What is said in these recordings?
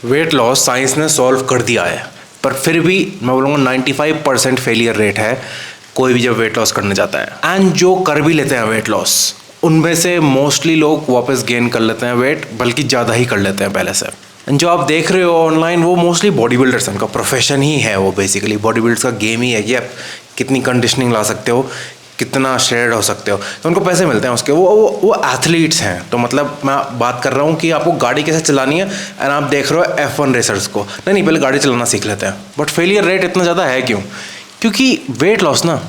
Weight loss science ने solve कर दिया है, पर फिर भी मैं बोलूँगा 95% फेलियर रेट है कोई भी जब वेट लॉस करने जाता है। एंड जो कर भी लेते हैं वेट लॉस, उनमें से मोस्टली लोग वापस गेन कर लेते हैं वेट, बल्कि ज़्यादा ही कर लेते हैं पहले से। एंड जो आप देख रहे हो ऑनलाइन, वो मोस्टली बॉडी बिल्डर्स, उनका प्रोफेशन ही है वो। बेसिकली बॉडी बिल्डर्स का गेम ही है कि आप कितनी कंडीशनिंग ला सकते हो, कितना श्रेड हो सकते हो, तो उनको पैसे मिलते हैं उसके। वो एथलीट्स हैं। तो मतलब मैं बात कर रहा हूँ कि आपको गाड़ी कैसे चलानी है, एंड आप देख रहे हो F1 रेसर्स को, नहीं पहले गाड़ी चलाना सीख लेते हैं। बट फेलियर रेट इतना ज़्यादा है क्यों? क्योंकि वेट लॉस ना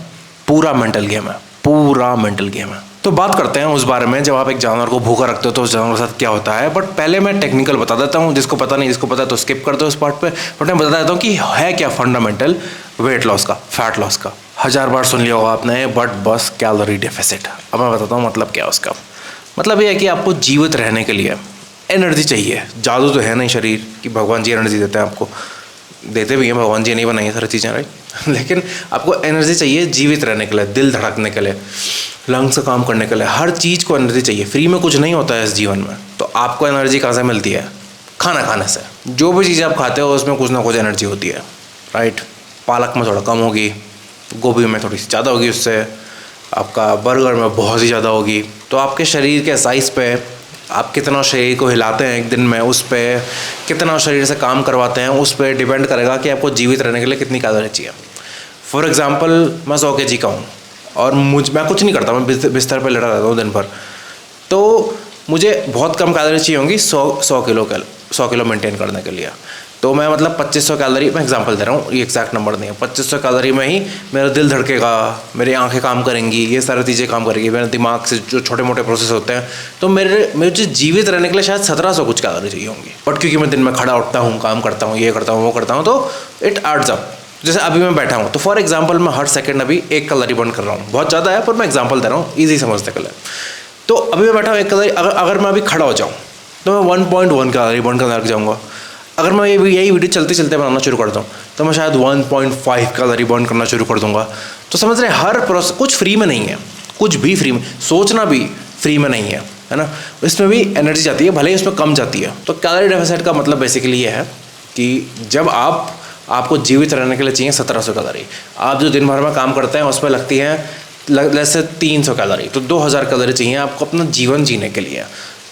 पूरा मेंटल गेम है, पूरा मेंटल गेम है। तो बात करते हैं उस बारे में, जब आप एक जानवर को भूखा रखते हो तो उस जानवर के साथ क्या होता है। बट पहले मैं टेक्निकल बता देता हूँ, जिसको पता नहीं, जिसको पता है तो स्किप कर दो उस पार्ट पे। बट मैं बता देता हूँ कि है क्या फंडामेंटल वेट लॉस का, फैट लॉस का। 1000 बार सुन लिया होगा आपने, बट बस कैलोरी डेफिसिट। अब मैं बताता हूँ मतलब क्या है उसका। मतलब ये है कि आपको जीवित रहने के लिए एनर्जी चाहिए। जादू तो है नहीं शरीर कि भगवान जी एनर्जी देते हैं आपको, देते भी हैं, भगवान जी नहीं बनाई है सारी चीज़ें, राइट। लेकिन आपको एनर्जी चाहिए जीवित रहने के लिए, दिल धड़कने के लिए, लंग्स का काम करने के लिए, हर चीज़ को एनर्जी चाहिए। फ्री में कुछ नहीं होता है इस जीवन में। तो आपको एनर्जी कहाँ से मिलती है? खाना खाने से। जो भी चीज़ आप खाते हो उसमें कुछ ना कुछ एनर्जी होती है, राइट। पालक में थोड़ा कम होगी, गोभी में थोड़ी सी ज़्यादा होगी, उससे आपका बर्गर में बहुत ही ज़्यादा होगी। तो आपके शरीर के साइज़ पे, आप कितना शरीर को हिलाते हैं एक दिन में, उस पर कितना शरीर से काम करवाते हैं, उस पर डिपेंड करेगा कि आपको जीवित रहने के लिए कितनी कैलोरी चाहिए। फॉर एग्जांपल, मैं 100 kg का हूँ और मैं कुछ नहीं करता, मैं बिस्तर पे लेटा रहता हूँ दिन भर, तो मुझे बहुत कम कैलोरी चाहिए होंगी 100 किलो मेंटेन करने के लिए। तो मैं मतलब 2500 कैलोरी, मैं एग्जांपल दे रहा हूँ, ये एग्जैक्ट नंबर नहीं है, 2500 कैलोरी में ही मेरा दिल धड़केगा, मेरी आंखें काम करेंगी, ये सारी चीज़ें काम करेंगी, मेरे दिमाग से जो छोटे मोटे प्रोसेस होते हैं। तो मुझे जीवित रहने के लिए शायद 1700 कुछ कैलोरी चाहिए होंगी। बट क्योंकि मैं दिन में खड़ा उठता हूँ, काम करता हूँ, ये करता हूँ, वो करता हूँ, तो इट एड्स अप। जैसे अभी मैं बैठा हूँ, तो फॉर एग्जाम्पल मैं हर सेकंड अभी 1 कैलोरी बर्न कर रहा हूँ। बहुत ज़्यादा है, पर मैं एग्जाम्पल दे रहा हूँ ईजी समझने के लिए। तो अभी मैं बैठा हूँ 1 कैलोरी, अगर मैं अभी खड़ा हो जाऊँ तो मैं 1.1 कैलोरी बर्न करने लग जाऊँगा। अगर मैं यही वीडियो चलते चलते बनाना शुरू कर दूँ तो मैं शायद 1.5 कैलोरी बर्न करना शुरू कर दूँगा। तो समझ रहे, हर प्रोसेस कुछ फ्री में नहीं है, कुछ भी फ्री में, सोचना भी फ्री में नहीं है ना। इसमें भी एनर्जी जाती है, भले ही उसमें कम जाती है। तो कैलोरी डेफिसिट का मतलब बेसिकली ये है कि जब आपको जीवित रहने के लिए चाहिए 1700 कैलोरी, आप जो दिन भर में काम करते हैं उसमें लगती है जैसे 300 कैलोरी, तो 2000 कैलोरी चाहिए आपको अपना जीवन जीने के लिए।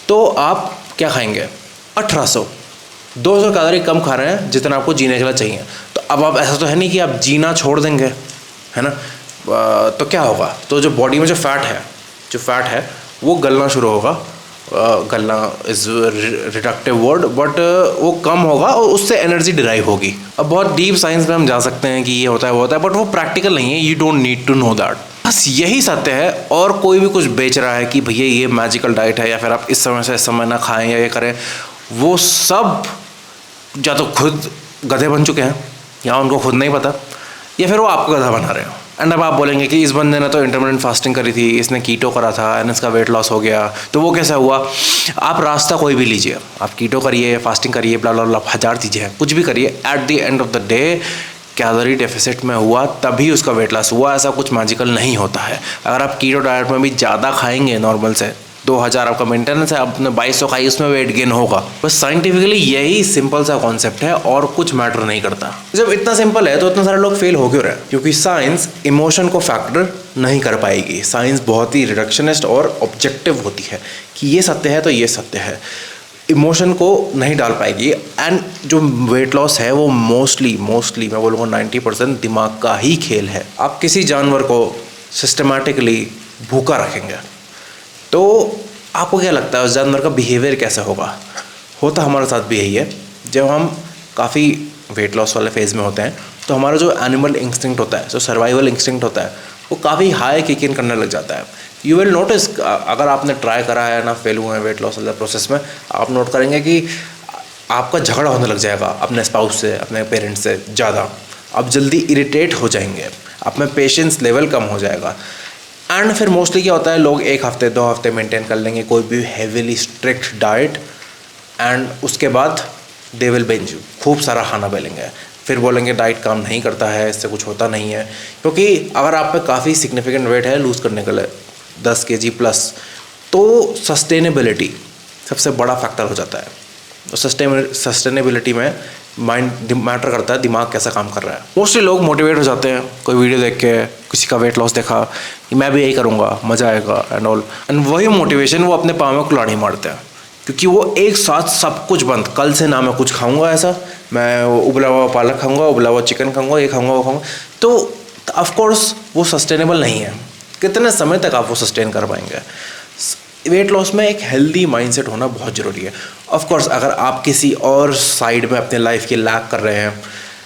तो आप क्या खाएंगे? 1800, 200 कैलोरी कम खा रहे हैं जितना आपको जीने के लिए चाहिए। तो अब आप, ऐसा तो है नहीं कि आप जीना छोड़ देंगे, है ना। तो क्या होगा? तो जो बॉडी में जो फैट है वो गलना शुरू होगा। गलना इज रिडक्टिव वर्ड, बट वो कम होगा और उससे एनर्जी डिराइव होगी। अब बहुत डीप साइंस में हम जा सकते हैं कि ये होता है वो होता है, बट वो प्रैक्टिकल नहीं है। You don't need to know that. बस यही सत्य है। और कोई भी कुछ बेच रहा है कि भैया ये मैजिकल डाइट है, या फिर आप इस समय से इस समय ना खाएं या ये करें, वो सब या तो खुद गधे बन चुके हैं, या उनको खुद नहीं पता, या फिर वो आपको गधा बना रहे हो। एंड अब आप बोलेंगे कि इस बंदे ने तो इंटरमिटेंट फास्टिंग करी थी, इसने कीटो करा था एंड इसका वेट लॉस हो गया, तो वो कैसा हुआ? आप रास्ता कोई भी लीजिए, आप कीटो करिए, फास्टिंग करिए, ब्ला ब्ला ब्ला, 1000 चीज़ें हैं, कुछ भी करिए, at the end of the day calorie deficit में हुआ तभी उसका वेट लॉस हुआ। ऐसा कुछ मैजिकल नहीं होता है। अगर आप कीटो डाइट में भी ज़्यादा खाएंगे नॉर्मल से, 2000 आपका मेंटेनेंस है, आपने 2200 खाई, उसमें वेट गेन होगा। बस साइंटिफिकली यही सिंपल सा कॉन्सेप्ट है और कुछ मैटर नहीं करता। जब इतना सिंपल है तो इतने सारे लोग फेल हो क्यों रहे? क्योंकि साइंस इमोशन को फैक्टर नहीं कर पाएगी। साइंस बहुत ही रिडक्शनिस्ट और ऑब्जेक्टिव होती है कि ये सत्य है तो ये सत्य है, इमोशन को नहीं डाल पाएगी। एंड जो वेट लॉस है वो मोस्टली मैं बोलूँगा 90% दिमाग का ही खेल है। आप किसी जानवर को सिस्टमैटिकली भूखा रखेंगे तो आपको क्या लगता है उस जानवर का बिहेवियर कैसा होगा? होता हमारे साथ भी यही है। जब हम काफ़ी वेट लॉस वाले फेज़ में होते हैं तो हमारा जो एनिमल इंस्टिंक्ट होता है, जो सर्वाइवल इंस्टिंक्ट होता है, वो काफ़ी हाई किक इन करने लग जाता है। यू विल नोटिस, अगर आपने ट्राई करा है ना, फेल हुए हैं वेट लॉस वाले प्रोसेस में, आप नोट करेंगे कि आपका झगड़ा होने लग जाएगा अपने स्पाउस से, अपने पेरेंट्स से ज़्यादा। आप जल्दी इरिटेट हो जाएंगे, आप में पेशेंस लेवल कम हो जाएगा। एंड फिर मोस्टली क्या होता है, लोग 1 हफ्ते 2 हफ्ते मेंटेन कर लेंगे कोई भी हैवीली स्ट्रिक्ट डाइट, एंड उसके बाद दे विल बिंज, खूब सारा खाना बेलेंगे, फिर बोलेंगे डाइट काम नहीं करता है, इससे कुछ होता नहीं है। क्योंकि अगर आप पे काफ़ी सिग्निफिकेंट वेट है लूज़ करने के लिए, 10 kg प्लस, तो सस्टेनेबिलिटी सबसे बड़ा फैक्टर हो जाता है। सस्टेनेबिलिटी में माइंड मैटर करता है, दिमाग कैसा काम कर रहा है। मोस्टली लोग मोटिवेट हो जाते हैं कोई वीडियो देख के, किसी का वेट लॉस देखा कि मैं भी यही करूँगा, मज़ा आएगा एंड ऑल, एंड वही मोटिवेशन वो अपने पाँव में कुल्हाड़ी मारते हैं, क्योंकि वो एक साथ सब कुछ बंद, कल से ना मैं कुछ खाऊंगा ऐसा, मैं उबला हुआ पालक खाऊंगा, उबला हुआ चिकन खाऊंगा, ये खाऊंगा वो खाऊंगा, तो ऑफकोर्स वो सस्टेनेबल नहीं है। कितने समय तक आप वो सस्टेन कर पाएंगे? वेट लॉस में एक हेल्दी माइंडसेट होना बहुत ज़रूरी है। ऑफ कोर्स अगर आप किसी और साइड में अपने लाइफ की लैक कर रहे हैं,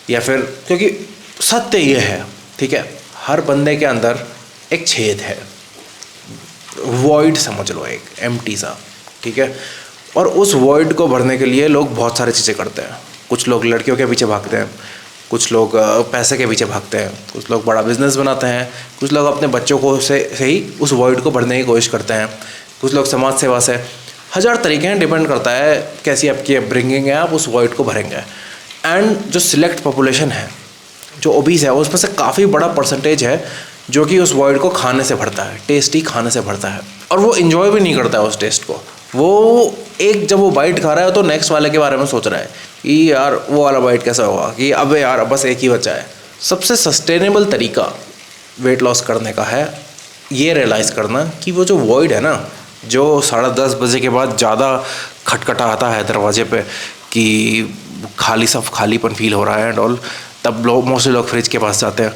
या फिर, क्योंकि सत्य ये है, ठीक है, हर बंदे के अंदर एक छेद है, वॉइड समझ लो, एक एम्प्टी सा, ठीक है, और उस वॉइड को भरने के लिए लोग बहुत सारी चीज़ें करते हैं। कुछ लोग लड़कियों के पीछे भागते हैं, कुछ लोग पैसे के पीछे भागते हैं, कुछ लोग बड़ा बिजनेस बनाते हैं, कुछ लोग अपने बच्चों को से ही उस वॉइड को भरने की कोशिश करते हैं, कुछ लोग समाज सेवा से, हज़ार तरीके हैं, डिपेंड करता है कैसी आपकी अपब्रिंगिंग है, आप उस वॉइड को भरेंगे। एंड जो सिलेक्ट पॉपुलेशन है जो ओबीस है, उसमें से काफ़ी बड़ा परसेंटेज है जो कि उस वॉइड को खाने से भरता है, टेस्टी खाने से भरता है, और वो इन्जॉय भी नहीं करता है उस टेस्ट को। वो एक जब वो बाइट खा रहा है तो नेक्स्ट वाले के बारे में सोच रहा है कि यार वो वाला बाइट कैसा होगा, कि अबे यार बस एक ही बचा है। सबसे सस्टेनेबल तरीका वेट लॉस करने का है ये रियलाइज़ करना कि वो जो वॉइड है ना, जो 10:30 बजे के बाद ज़्यादा खटखटाता है दरवाजे पे कि खाली, सब खालीपन फील हो रहा है एंड ऑल, तब लोग मोस्टली लोग फ्रिज के पास जाते हैं।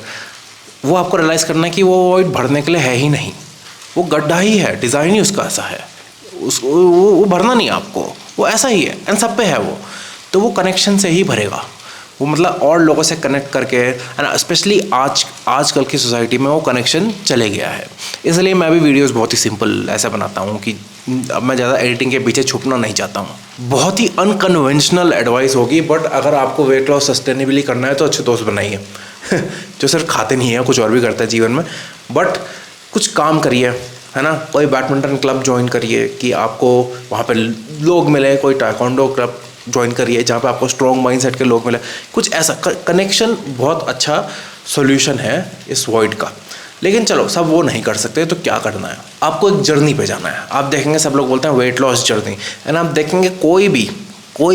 वो आपको रियलाइज़ करना है कि वो वॉइड भरने के लिए है ही नहीं, वो गड्ढा ही है, डिज़ाइन ही उसका ऐसा है, वो भरना नहीं आपको, वो ऐसा ही है एंड सब पे है वो, तो वो कनेक्शन से ही भरेगा। वो मतलब और लोगों से कनेक्ट करके, एंड स्पेशली आजकल की सोसाइटी में वो कनेक्शन चले गया है। इसलिए मैं भी वीडियोस बहुत ही सिंपल ऐसा बनाता हूँ कि अब मैं ज़्यादा एडिटिंग के पीछे छुपना नहीं चाहता हूँ। बहुत ही अनकन्वेंशनल एडवाइस होगी, बट अगर आपको वेट लॉस सस्टेनेबली करना है तो अच्छे दोस्त बनाइए जो सिर्फ खाते नहीं है, कुछ और भी करते हैं जीवन में, बट कुछ काम करिए, है ना। कोई बैडमिंटन क्लब ज्वाइन करिए कि आपको वहाँ पे लोग मिले, कोई टाइकोंडो क्लब ज्वाइन करिए जहाँ पे आपको स्ट्रॉन्ग माइंडसेट के लोग मिले, कुछ ऐसा कनेक्शन बहुत अच्छा सॉल्यूशन है इस वॉइड का। लेकिन चलो सब वो नहीं कर सकते, तो क्या करना है, आपको एक जर्नी पे जाना है। आप देखेंगे सब लोग बोलते हैं वेट लॉस जर्नी, एंड आप देखेंगे कोई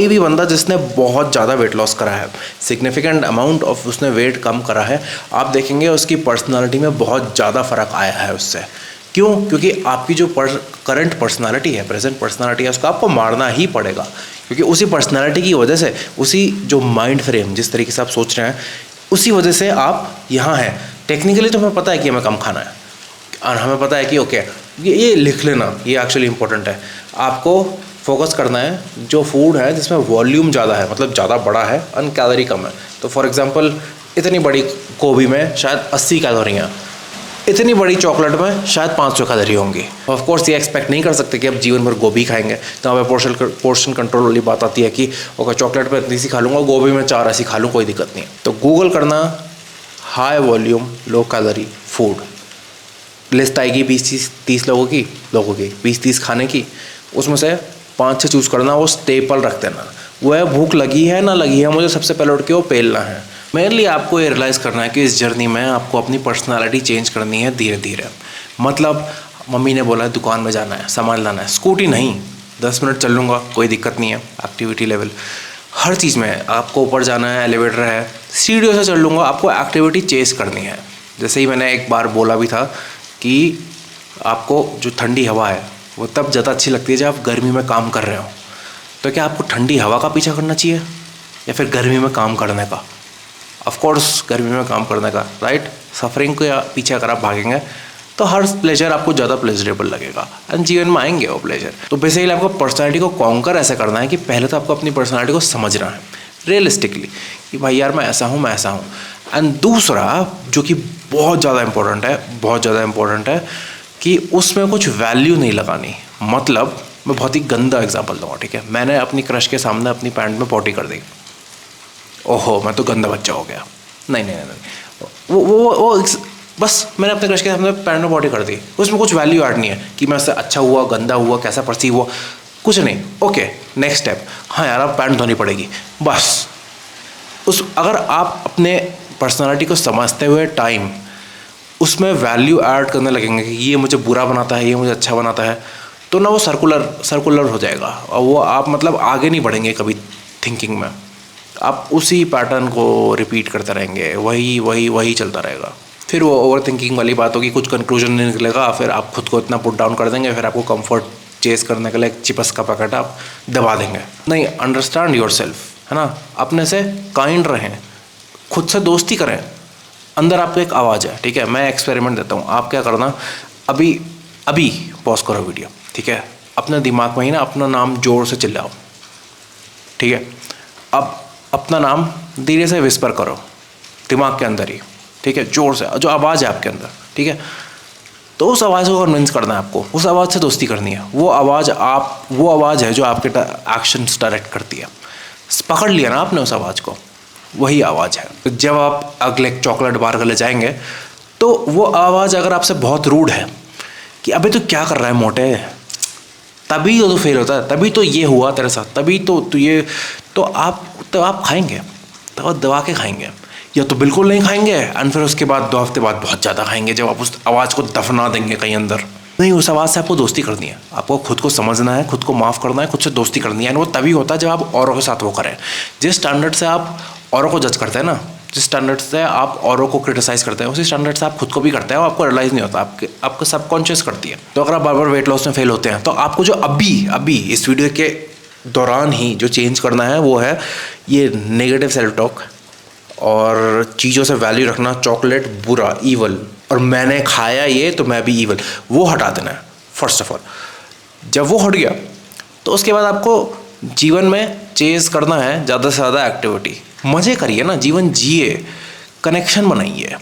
भी बंदा जिसने बहुत ज़्यादा वेट लॉस करा है, सिग्निफिकेंट अमाउंट ऑफ उसने वेट कम करा है, आप देखेंगे उसकी पर्सनालिटी में बहुत ज़्यादा फ़र्क आया है उससे। क्यों? क्योंकि आपकी जो करंट पर्सनालिटी है, प्रेजेंट पर्सनालिटी है, उसको आपको मारना ही पड़ेगा, क्योंकि उसी पर्सनालिटी की वजह से, उसी जो माइंड फ्रेम जिस तरीके से आप सोच रहे हैं, उसी वजह से आप यहाँ हैं। टेक्निकली तो हमें पता है कि हमें कम खाना है, और हमें पता है कि ओके ये लिख लेना, ये एक्चुअली इंपॉर्टेंट है। आपको फोकस करना है जो फूड है जिसमें वॉल्यूम ज़्यादा है, मतलब ज़्यादा बड़ा है, और कैलोरी कम है। तो फॉर एग्जांपल इतनी बड़ी गोभी में शायद 80 कैलोरियाँ, इतनी बड़ी चॉकलेट में शायद 500 कैलोरी होंगी। ऑफ कोर्स ये एक्सपेक्ट नहीं कर सकते कि आप जीवन भर गोभी खाएंगे, तो हमें पोर्शन कंट्रोल वाली बात आती है कि ओके चॉकलेट पे इतनी सी खा लूँगा, गोभी में 4 ऐसी खा लूँ, कोई दिक्कत नहीं है। तो गूगल करना high volume low calorie food, list आएगी 20-30 लोगों की 20-30 खाने की, उसमें से 5-6 चूज़ करना, वो स्टेपल रख देना। वह भूख लगी है ना लगी है, मुझे सबसे पहले उठ के वो पेलना है। मेनली आपको ये रियलाइज़ करना है कि इस जर्नी में आपको अपनी पर्सनालिटी चेंज करनी है धीरे धीरे। मतलब मम्मी ने बोला है दुकान में जाना है, सामान लाना है, स्कूटी नहीं, 10 मिनट चल लूँगा, कोई दिक्कत नहीं है। एक्टिविटी लेवल हर चीज़ में, आपको ऊपर जाना है, एलिवेटर है, सीढ़ियों से चल लूँगा, आपको एक्टिविटी चेस करनी है। जैसे ही मैंने एक बार बोला भी था कि आपको जो ठंडी हवा है वो तब ज़्यादा अच्छी लगती है जब आप गर्मी में काम कर रहे हो। तो क्या आपको ठंडी हवा का पीछा करना चाहिए या फिर गर्मी में काम करने का? ऑफ कोर्स गर्मी में काम करने का, राइट। सफरिंग के पीछे अगर आप भागेंगे तो हर प्लेजर आपको ज़्यादा प्लेजरेबल लगेगा, एंड जीवन में आएंगे वो प्लेजर। तो बेसिकली आपको पर्सनालिटी को कॉन्कर ऐसे करना है कि पहले तो आपको अपनी पर्सनालिटी को समझना है रियलिस्टिकली कि भाई यार मैं ऐसा हूँ। एंड दूसरा जो कि बहुत ज़्यादा इम्पोर्टेंट है कि उसमें कुछ वैल्यू नहीं लगानी। मतलब मैं बहुत ही गंदा एग्जांपल दूंगा, ठीक है। मैंने अपनी क्रश के सामने अपनी पैंट में पॉटी कर दी, ओहो मैं तो गंदा बच्चा हो गया। नहीं, वो बस मैंने अपने क्रश के सामने पैंट में पॉटी कर दी, उसमें कुछ वैल्यू ऐड नहीं है कि मैं उससे अच्छा हुआ, गंदा हुआ, कैसा परसीव हुआ, कुछ नहीं। ओके नेक्स्ट स्टेप, हाँ यार अब पैंट धोनी पड़ेगी, बस। अगर आप अपने पर्सनालिटी को समझते हुए उसमें वैल्यू ऐड करने लगेंगे कि ये मुझे बुरा बनाता है, ये मुझे अच्छा बनाता है, तो ना वो सर्कुलर हो जाएगा और वो आप मतलब आगे नहीं बढ़ेंगे कभी थिंकिंग में। आप उसी पैटर्न को रिपीट करते रहेंगे, वही चलता रहेगा। फिर वो ओवर थिंकिंग वाली बात होगी, कुछ कंक्लूजन नहीं निकलेगा, फिर आप खुद को इतना पुट डाउन कर देंगे, फिर आपको कंफर्ट चेस करने के लिए एक चिप्स का पैकेट आप दबा देंगे। नहीं, अंडरस्टैंड योर सेल्फ, है ना। अपने से काइंड रहें, खुद से दोस्ती करें। अंदर आपको एक आवाज़ है, ठीक है। मैं एक्सपेरिमेंट देता हूँ, आप क्या करना, अभी पॉज करो वीडियो, ठीक है। अपने दिमाग में ही ना अपना नाम जोर से चिल्लाओ, ठीक है। अब अपना नाम धीरे से विस्पर करो दिमाग के अंदर ही, ठीक है, जोर से, जो आवाज़ है आपके अंदर, ठीक है। तो उस आवाज़ को कन्विंस करना है आपको, उस आवाज़ से दोस्ती करनी है। वो आवाज़ है जो आपके एक्शंस डायरेक्ट करती है। पकड़ लिया ना आपने उस आवाज़ को, वही आवाज़ है। जब आप अगले चॉकलेट बार के लिए जाएंगे तो वो आवाज़ अगर आपसे बहुत रूड है कि अबे तू क्या कर रहा है मोटे, तभी तो फेल होता है, तभी तो ये हुआ तेरे साथ, तभी तो ये, तो आप खाएंगे, तो आप दबा के खाएंगे, या तो बिल्कुल नहीं खाएंगे एंड फिर उसके बाद 2 हफ्ते बाद बहुत ज़्यादा खाएंगे जब आप उस आवाज़ को दफना देंगे कहीं अंदर। नहीं, उस आवाज़ से आपको दोस्ती करनी है, आपको खुद को समझना है, खुद को माफ़ करना है, खुद से दोस्ती करनी है। एंड वो तभी होता है जब आप औरों के साथ वो करें। जिस स्टैंडर्ड से आप औरों को जज करते हैं ना, जिस स्टैंडर्ड से आप औरों को क्रिटिसाइज़ करते हैं, उसी स्टैंडर्ड से आप खुद को भी करते हैं और आपको रियलाइज़ नहीं होता, आपको सबकॉन्शियस करती है। तो अगर आप बार बार वेट लॉस में फेल होते हैं तो आपको जो अभी इस वीडियो के दौरान ही जो चेंज करना है वो है ये नेगेटिव सेल्फ टॉक और चीज़ों से वैल्यू रखना। चॉकलेट बुरा, ईवल, और मैंने खाया ये तो मैं भी ईवल, वो हटा देना है फर्स्ट ऑफ ऑल। जब वो हट गया तो उसके बाद आपको जीवन में चेज़ करना है ज़्यादा से ज़्यादा एक्टिविटी। मज़े करिए ना, जीवन जिए, कनेक्शन बनाइए।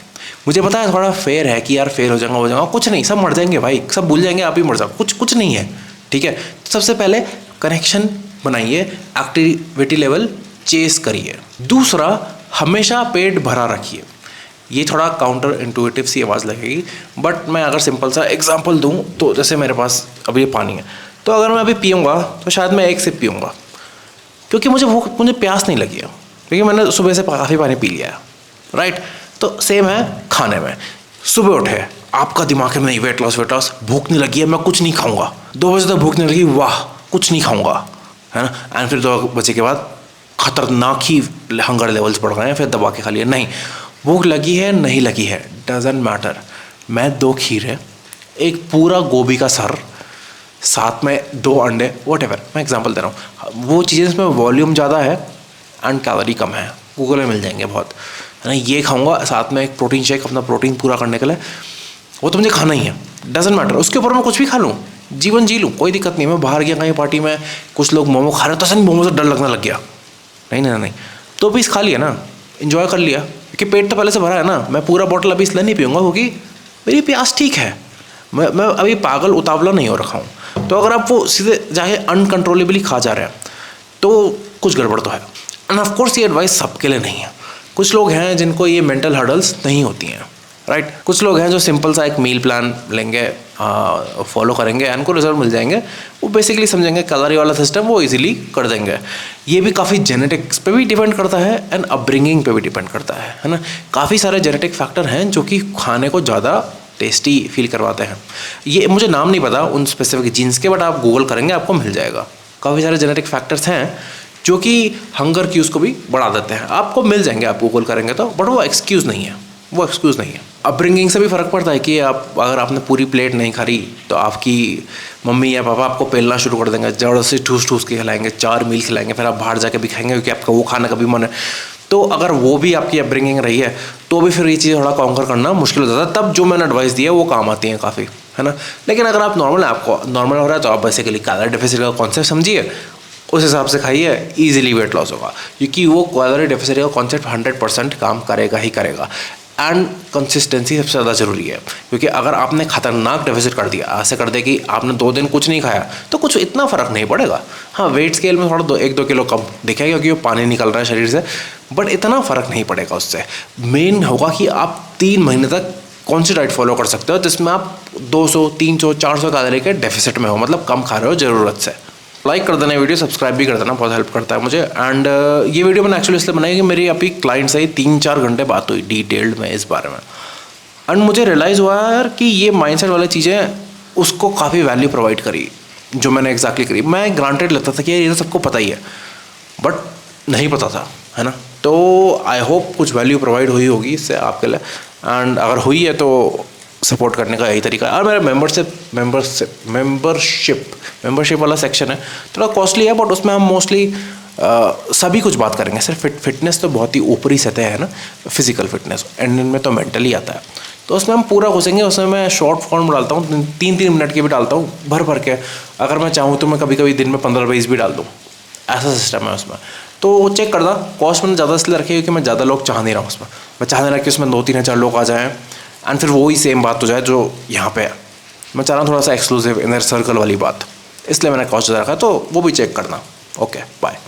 मुझे पता है थोड़ा फेयर है कि यार फेल हो जाऊंगा, कुछ नहीं, सब मर जाएंगे भाई, सब भूल जाएंगे, आप ही मर जाओ, कुछ नहीं है, ठीक है। सबसे पहले कनेक्शन बनाइए, एक्टिविटी लेवल चेस करिए। दूसरा, हमेशा पेट भरा रखिए। ये थोड़ा काउंटर इंटुइटिव सी आवाज़ लगेगी, बट मैं अगर सिंपल सा एग्जांपल दूं तो जैसे मेरे पास अभी पानी है, तो अगर मैं अभी पीऊँगा तो शायद मैं 1 सिप पीऊँगा, क्योंकि मुझे प्यास नहीं लगी है, क्योंकि मैंने सुबह से काफ़ी पानी पी लिया है, राइट। तो सेम है खाने में, सुबह उठे, आपका दिमाग है नहीं वेट लॉस, भूख नहीं लगी है, मैं कुछ नहीं खाऊंगा, 2 बजे तक भूख नहीं लगी, वाह कुछ नहीं खाऊंगा, है ना। एंड फिर 2 बजे के बाद खतरनाक ही हंगर लेवल्स बढ़ गए हैं, फिर दबा के खा लिया। नहीं, भूख लगी है नहीं लगी है डजेंट मैटर। मैं 2 खीरे, एक पूरा गोभी का सर, साथ में 2 अंडे, वट एवर, मैं एग्जाम्पल दे रहा हूँ। वो चीज़ें इसमें वॉल्यूम ज़्यादा है एंड कैलोरी कम है, गूगल में मिल जाएंगे बहुत, है ना। ये खाऊंगा, साथ में एक प्रोटीन शेक अपना प्रोटीन पूरा करने के लिए, वो तो मुझे खाना ही है, डजेंट मैटर। उसके ऊपर मैं कुछ भी खा लूँ, जीवन जी लूँ, कोई दिक्कत नहीं। मैं बाहर गया कहीं पार्टी में, कुछ लोग मोमो खा रहे, तो सही मोमो से डर लगने लग गया, नहीं, तो पीस खा लिया ना, इन्जॉय कर लिया, क्योंकि पेट तो पहले से भरा है ना। मैं पूरा बॉटल अभी इसलिए नहीं पीऊँगा क्योंकि मेरी प्यास ठीक है, मैं अभी पागल उतावला नहीं हो रखा हूँ। तो अगर आप वो सीधे जाके अनकंट्रोलेबली खा जा रहे हैं तो कुछ गड़बड़ तो है। एंड ऑफ कोर्स ये एडवाइस सबके लिए नहीं है। कुछ लोग हैं जिनको ये मेंटल हर्डल्स नहीं होती हैं, राइट। कुछ लोग हैं जो सिंपल सा एक मील प्लान लेंगे, फॉलो करेंगे एंड को रिजल्ट मिल जाएंगे। वो बेसिकली समझेंगे कैलोरी वाला सिस्टम, वो इजीली कर देंगे। ये भी काफ़ी जेनेटिक्स पे भी डिपेंड करता है एंड अपब्रिंगिंग पे भी डिपेंड करता है ना। काफ़ी सारे जेनेटिक फैक्टर हैं जो कि खाने को ज़्यादा टेस्टी फील करवाते हैं। ये मुझे नाम नहीं पता उन स्पेसिफिक जीन्स के, बट आप गूगल करेंगे आपको मिल जाएगा। काफ़ी सारे जेनेटिक फैक्टर्स हैं जो कि हंगर क्यूज को भी बढ़ा देते हैं, आपको मिल जाएंगे आप गूगल करेंगे तो, बट वो एक्सक्यूज़ नहीं है, वो एक्सक्यूज़ नहीं है। अपब्रिंगिंग से भी फ़र्क पड़ता है कि आप अगर आपने पूरी प्लेट नहीं खाई तो आपकी मम्मी या पापा आपको पेलना शुरू कर देंगे, ज़बरदस्ती ठूस के खिलाएंगे, 4 मील खिलाएंगे, फिर आप बाहर जाके भी खाएंगे क्योंकि आपका वो खाने का भी मन है। तो अगर वो भी आपकी अपब्रिंगिंग रही है तो भी फिर ये चीज़ थोड़ा कॉन्कर करना मुश्किल हो जाता है। तब जो मैंने एडवाइस दिया वो काम आती हैं काफ़ी, है ना। लेकिन अगर आप नॉर्मल है, आपको नॉर्मल हो रहा है, तो आप बेसिकली कैलोरी डेफिसिट का कॉन्सेप्ट समझिए, उस हिसाब से खाइए, ईजिली वेट लॉस होगा। क्योंकि वो कैलोरी डेफिसिट का कॉन्सेप्ट 100% काम करेगा ही करेगा। एंड कंसिस्टेंसी सबसे ज़्यादा ज़रूरी है, क्योंकि अगर आपने खतरनाक डेफिसिट कर दिया, ऐसे कर दे कि आपने 2 दिन कुछ नहीं खाया, तो कुछ इतना फ़र्क नहीं पड़ेगा। हाँ, वेट स्केल में थोड़ा 1-2 किलो कम दिखेगा क्योंकि वो पानी निकल रहा है शरीर से, बट इतना फ़र्क नहीं पड़ेगा उससे। मेन होगा कि आप 3 महीने तक कौन सी डाइट फॉलो कर सकते हो जिसमें आप 200, 300, 400 कैलोरी के डेफिसिट में हो, मतलब कम खा रहे हो ज़रूरत से। लाइक कर देना वीडियो, सब्सक्राइब भी कर देना, बहुत हेल्प करता है मुझे। एंड ये वीडियो मैंने एक्चुअली इसलिए बनाई कि मेरी अभी क्लाइंट से ही 3-4 घंटे बात हुई डिटेल्ड में इस बारे में। एंड मुझे रियलाइज़ हुआ यार कि ये माइंडसेट वाली चीज़ें उसको काफ़ी वैल्यू प्रोवाइड करी। जो मैंने एग्जैक्टली करी। मैं ग्रांटेड लगता था कि ये तो सबको पता ही है, बट नहीं पता था, है ना। तो आई होप कुछ वैल्यू प्रोवाइड हुई होगी इससे आपके लिए, एंड अगर हुई है तो सपोर्ट करने का यही तरीका है। और मेरा मेंबरशिप वाला सेक्शन है, थोड़ा कॉस्टली है, बट उसमें हम मोस्टली सभी कुछ बात करेंगे। सिर्फ फिटनेस तो बहुत ही ऊपरी सतह है ना, फिजिकल फिटनेस, एंड इनमें तो मेंटली आता है, तो उसमें हम पूरा घुसेंगे। उसमें मैं शॉर्ट फॉर्म डालता हूँ, 3-3 मिनट के भी डालता हूँ भर के। अगर मैं चाहूँ तो मैं कभी कभी दिन में 15-20 भी डाल दूँ, ऐसा सिस्टम है उसमें। तो चेक करना, कॉस्ट मैंने ज़्यादा इसलिए रखी है क्योंकि मैं ज़्यादा लोग चाह नहीं रहा हूँ उसमें। मैं चाह नहीं रहा कि उसमें 2-3-4 लोग आ जाएँ एंड फिर वही सेम बात हो जाए जो यहाँ पे है। मैं चाह रहा हूँ थोड़ा सा एक्सक्लूसिव इनर सर्कल वाली बात, इसलिए मैंने कॉस्ट ज़्यादा रखा है, तो वो भी चेक करना। Okay, bye.